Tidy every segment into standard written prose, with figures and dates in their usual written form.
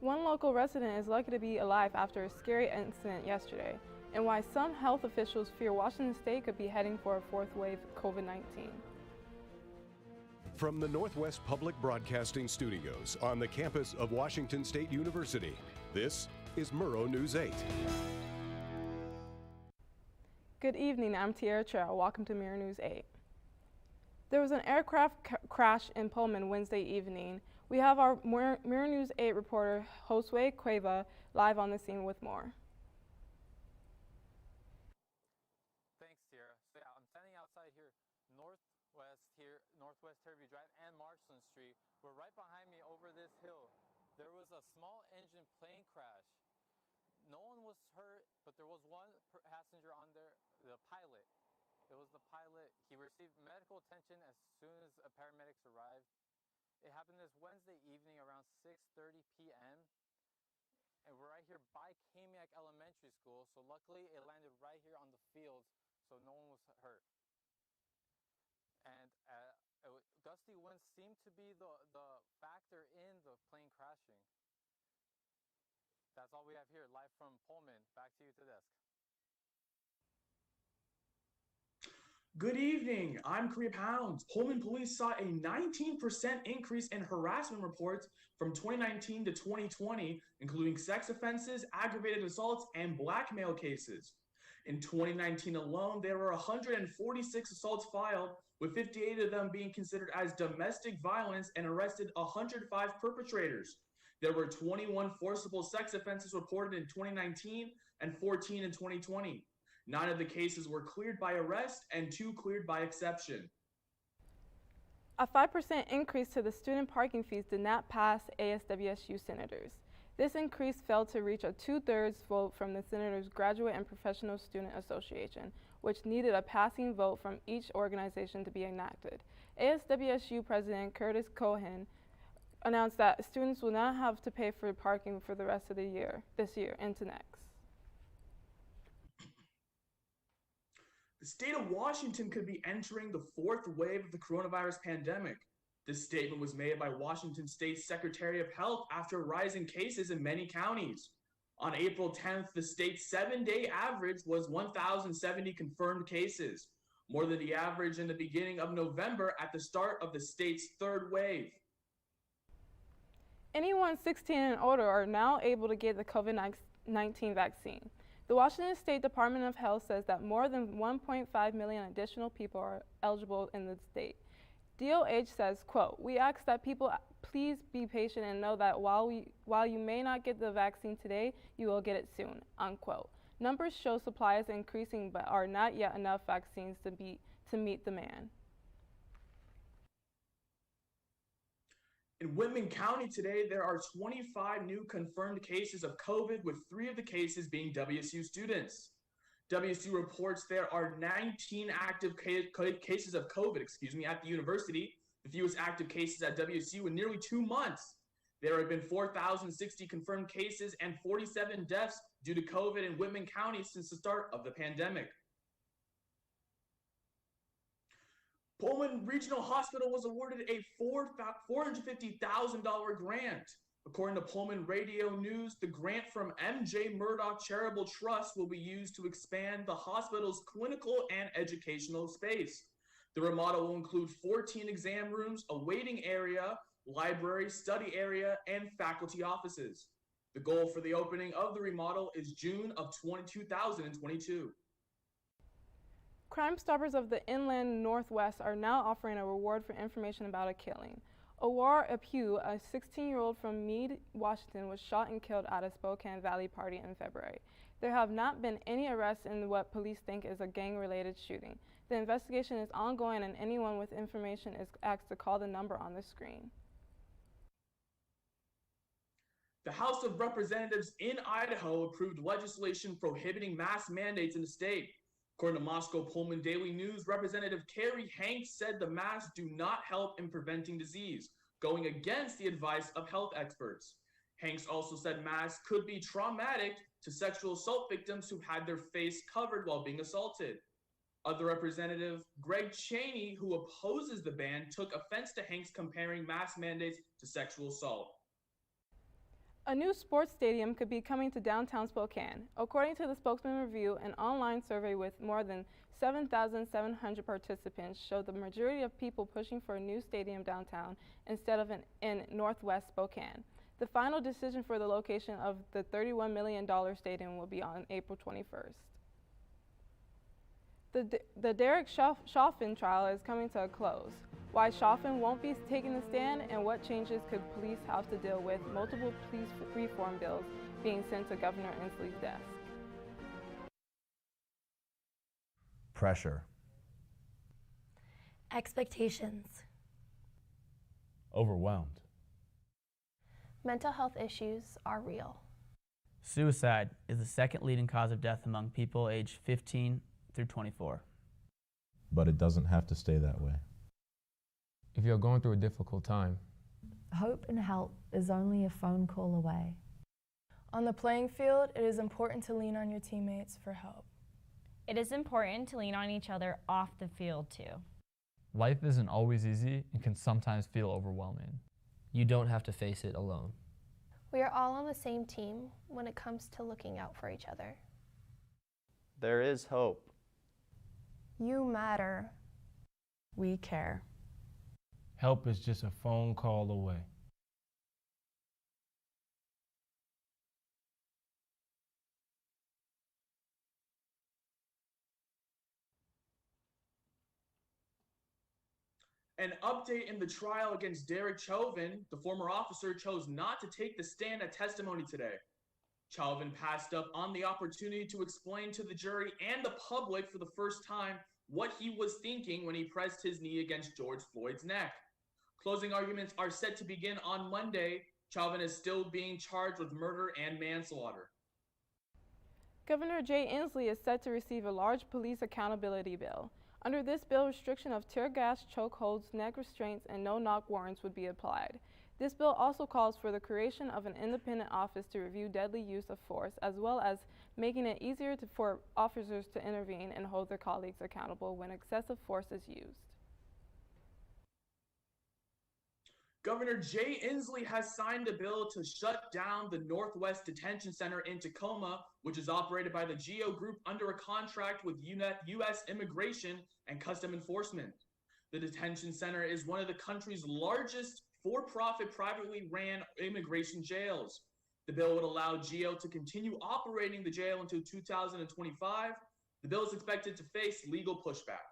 One local resident is lucky to be alive after a scary incident yesterday, and why some health officials fear Washington State could be heading for a fourth wave of COVID-19. From the Northwest Public Broadcasting Studios on the campus of Washington State University, this is Murrow News 8. Good evening, I'm Tiara Trail. Welcome to Murrow News 8. There was an aircraft crash in Pullman Wednesday evening. We have our Murrow News 8 reporter, Josue Cueva, live on the scene with more. Thanks, Tiara. So yeah, I'm standing outside here, Northwest Terryview Drive and Marston Street. We're right behind me over this hill. There was a small engine plane crash. No one was hurt, but there was one passenger on there, the pilot. It was the pilot. He received medical attention as soon as paramedics arrived. It happened this Wednesday evening around 6:30 p.m. And we're right here by Kamiak Elementary School. So luckily it landed right here on the fields, so no one was hurt. And gusty winds seem to be the factor in the plane crashing. That's all we have here, live from Pullman. Back to you to desk. Good evening, I'm Korea Pounds. Pullman police saw a 19% increase in harassment reports from 2019 to 2020, including sex offenses, aggravated assaults, and blackmail cases. In 2019 alone, there were 146 assaults filed, with 58 of them being considered as domestic violence, and arrested 105 perpetrators. There were 21 forcible sex offenses reported in 2019 and 14 in 2020. 9 of the cases were cleared by arrest and 2 cleared by exception. A 5% increase to the student parking fees did not pass ASWSU senators. This increase failed to reach a 2/3 vote from the Senators' Graduate and Professional Student Association, which needed a passing vote from each organization to be enacted. ASWSU President Curtis Cohen announced that students will not have to pay for parking for the rest of the year, this year into next. The state of Washington could be entering the fourth wave of the coronavirus pandemic. This statement was made by Washington State Secretary of Health after rising cases in many counties. On April 10th, the state's 7-day average was 1,070 confirmed cases, more than the average in the beginning of November at the start of the state's third wave. Anyone 16 and older are now able to get the COVID-19 vaccine. The Washington State Department of Health says that more than 1.5 million additional people are eligible in the state. DOH says, quote, "We ask that people please be patient and know that while you may not get the vaccine today, you will get it soon," unquote. Numbers show supply is increasing but are not yet enough vaccines to meet demand. In Whitman County today, there are 25 new confirmed cases of COVID, with 3 of the cases being WSU students. WSU reports there are 19 active cases of COVID, at the university, the fewest active cases at WSU in nearly 2 months. There have been 4,060 confirmed cases and 47 deaths due to COVID in Whitman County since the start of the pandemic. Pullman Regional Hospital was awarded a $450,000 grant. According to Pullman Radio News, the grant from M.J. Murdoch Charitable Trust will be used to expand the hospital's clinical and educational space. The remodel will include 14 exam rooms, a waiting area, library, study area, and faculty offices. The goal for the opening of the remodel is June of 2022. Crime Stoppers of the Inland Northwest are now offering a reward for information about a killing. Awar Apu, a 16-year-old from Meade, Washington, was shot and killed at a Spokane Valley party in February. There have not been any arrests in what police think is a gang-related shooting. The investigation is ongoing, and anyone with information is asked to call the number on the screen. The House of Representatives in Idaho approved legislation prohibiting mask mandates in the state. According to Moscow Pullman Daily News, Representative Carrie Hanks said the masks do not help in preventing disease, going against the advice of health experts. Hanks also said masks could be traumatic to sexual assault victims who had their face covered while being assaulted. Other Representative Greg Cheney, who opposes the ban, took offense to Hanks comparing mask mandates to sexual assault. A new sports stadium could be coming to downtown Spokane. According to the Spokesman Review, an online survey with more than 7,700 participants showed the majority of people pushing for a new stadium downtown instead of in northwest Spokane. The final decision for the location of the $31 million stadium will be on April 21st. The Derek Chauvin trial is coming to a close. Why Chauvin won't be taking the stand and what changes could police have to deal with multiple police reform bills being sent to Governor Inslee's desk. Pressure. Expectations. Overwhelmed. Mental health issues are real. Suicide is the second leading cause of death among people aged 15 through 24. But it doesn't have to stay that way. If you're going through a difficult time, hope and help is only a phone call away. On the playing field, it is important to lean on your teammates for help. It is important to lean on each other off the field, too. life isn't always easy and can sometimes feel overwhelming. You don't have to face it alone. We are all on the same team when it comes to looking out for each other. There is hope. You matter. We care. Help is just a phone call away. An update in the trial against Derek Chauvin. The former officer chose not to take the stand at testimony today. Chauvin passed up on the opportunity to explain to the jury and the public for the first time what he was thinking when he pressed his knee against George Floyd's neck. Closing arguments are set to begin on Monday. Chauvin is still being charged with murder and manslaughter. Governor Jay Inslee is set to receive a large police accountability bill. Under this bill, restriction of tear gas, chokeholds, neck restraints, and no-knock warrants would be applied. This bill also calls for the creation of an independent office to review deadly use of force, as well as making it easier for officers to intervene and hold their colleagues accountable when excessive force is used. Governor Jay Inslee has signed a bill to shut down the Northwest Detention Center in Tacoma, which is operated by the GEO Group under a contract with U.S. Immigration and Custom Enforcement. The detention center is one of the country's largest for-profit, privately ran immigration jails. The bill would allow GEO to continue operating the jail until 2025. The bill is expected to face legal pushback.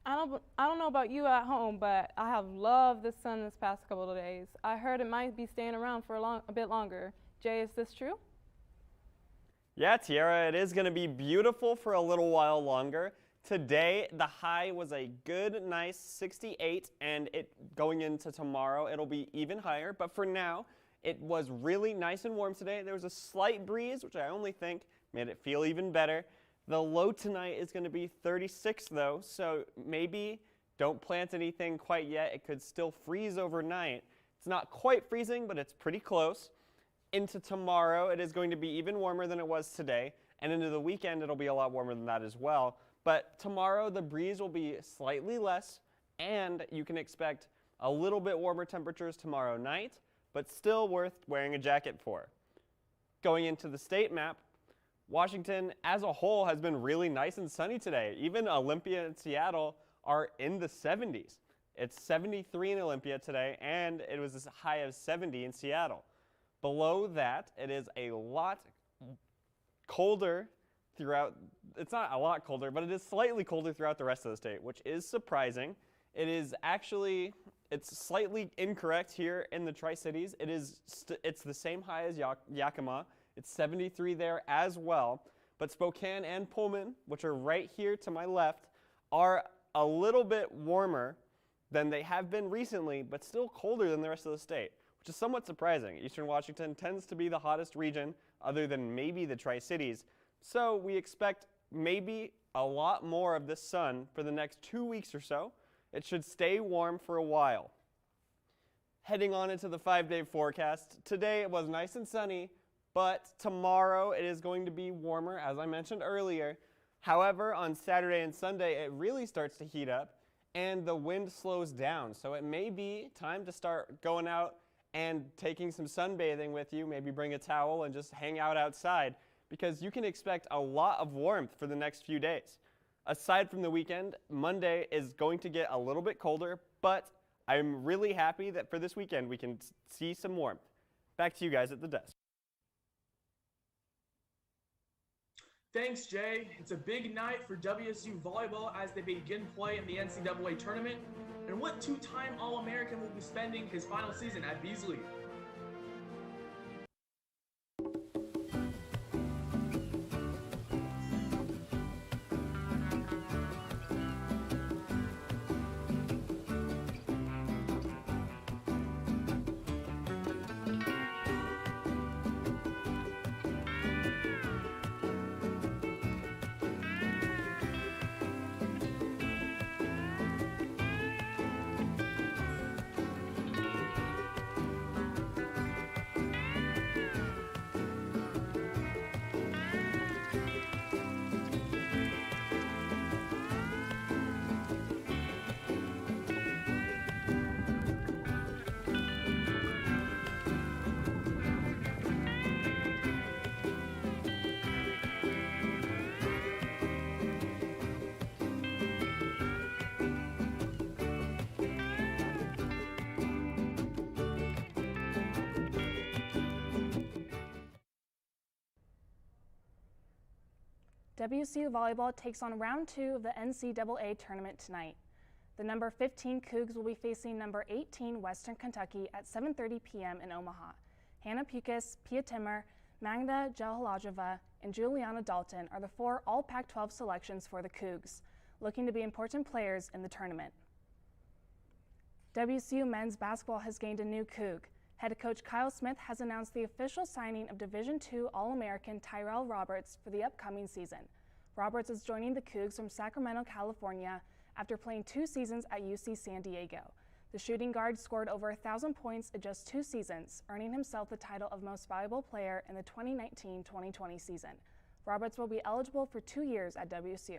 I don't know about you at home, but I have loved the sun this past couple of days. I heard it might be staying around for a bit longer. Jay, is this true? Yeah, Tiara, it is going to be beautiful for a little while longer. Today, the high was a good, nice 68, and going into tomorrow, it'll be even higher. But for now, it was really nice and warm today. There was a slight breeze, which I only think made it feel even better. The low tonight is going to be 36, though, so maybe don't plant anything quite yet. It could still freeze overnight. It's not quite freezing, but it's pretty close. Into tomorrow, it is going to be even warmer than it was today, and into the weekend, it'll be a lot warmer than that as well. But tomorrow, the breeze will be slightly less, and you can expect a little bit warmer temperatures tomorrow night, but still worth wearing a jacket for. Going into the state map, Washington as a whole has been really nice and sunny today. Even Olympia and Seattle are in the 70s. It's 73 in Olympia today, and it was a high of 70 in Seattle. Below that, it is a lot colder throughout, it's not a lot colder, but it is slightly colder throughout the rest of the state, which is surprising. It is actually, it's slightly incorrect here in the Tri-Cities. It's the same high as Yakima. It's 73 there as well, but Spokane and Pullman, which are right here to my left, are a little bit warmer than they have been recently, but still colder than the rest of the state, which is somewhat surprising. Eastern Washington tends to be the hottest region, other than maybe the Tri-Cities, so we expect maybe a lot more of this sun for the next 2 weeks or so. It should stay warm for a while. Heading on into the 5-day forecast, today it was nice and sunny, but tomorrow it is going to be warmer, as I mentioned earlier. However, on Saturday and Sunday, it really starts to heat up, and the wind slows down. So it may be time to start going out and taking some sunbathing with you, maybe bring a towel and just hang out outside, because you can expect a lot of warmth for the next few days. Aside from the weekend, Monday is going to get a little bit colder, but I'm really happy that for this weekend we can see some warmth. Back to you guys at the desk. Thanks, Jay. It's a big night for WSU volleyball as they begin play in the NCAA tournament. And what two-time All-American will be spending his final season at Beasley? WSU volleyball takes on round 2 of the NCAA tournament tonight. The number 15 Cougs will be facing number 18 Western Kentucky at 7:30 p.m. in Omaha. Hannah Pukis, Pia Timmer, Magda Jehalajova, and Juliana Dalton are the 4 all Pac-12 selections for the Cougs, looking to be important players in the tournament. WSU men's basketball has gained a new Coug. Head coach Kyle Smith has announced the official signing of Division II All-American Tyrell Roberts for the upcoming season. Roberts is joining the Cougs from Sacramento, California, after playing 2 seasons at UC San Diego. The shooting guard scored over 1,000 points in just 2 seasons, earning himself the title of Most Valuable Player in the 2019-2020 season. Roberts will be eligible for 2 years at WSU.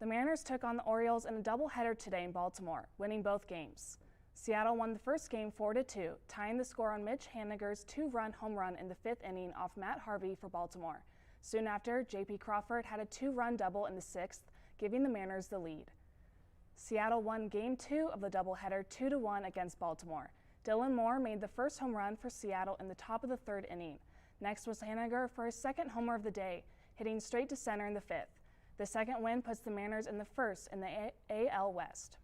The Mariners took on the Orioles in a doubleheader today in Baltimore, winning both games. Seattle won the first game 4-2, tying the score on Mitch Haniger's 2-run home run in the 5th inning off Matt Harvey for Baltimore. Soon after, J.P. Crawford had a 2-run double in the 6th, giving the Mariners the lead. Seattle won Game 2 of the doubleheader 2-1 against Baltimore. Dylan Moore made the first home run for Seattle in the top of the 3rd inning. Next was Haniger for his second homer of the day, hitting straight to center in the 5th. The second win puts the Mariners in the 1st in the AL West.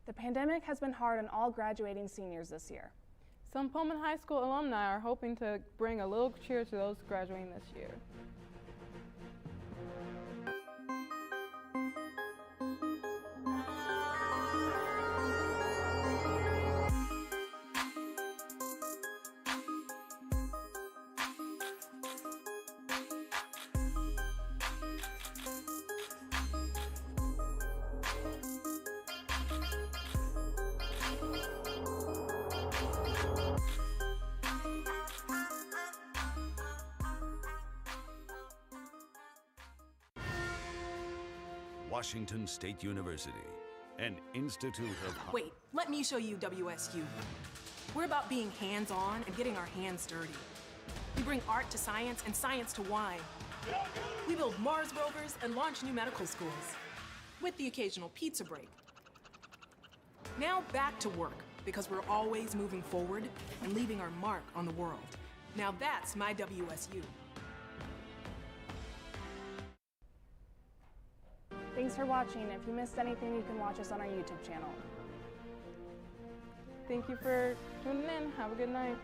The pandemic has been hard on all graduating seniors this year. Some Pullman High School alumni are hoping to bring a little cheer to those graduating this year. Washington State University, an institute of... Wait, let me show you WSU. We're about being hands-on and getting our hands dirty. We bring art to science and science to wine. We build Mars rovers and launch new medical schools, with the occasional pizza break. Now back to work, because we're always moving forward and leaving our mark on the world. Now that's my WSU. Thanks for watching. If you missed anything, you can watch us on our YouTube channel. Thank you for tuning in. Have a good night.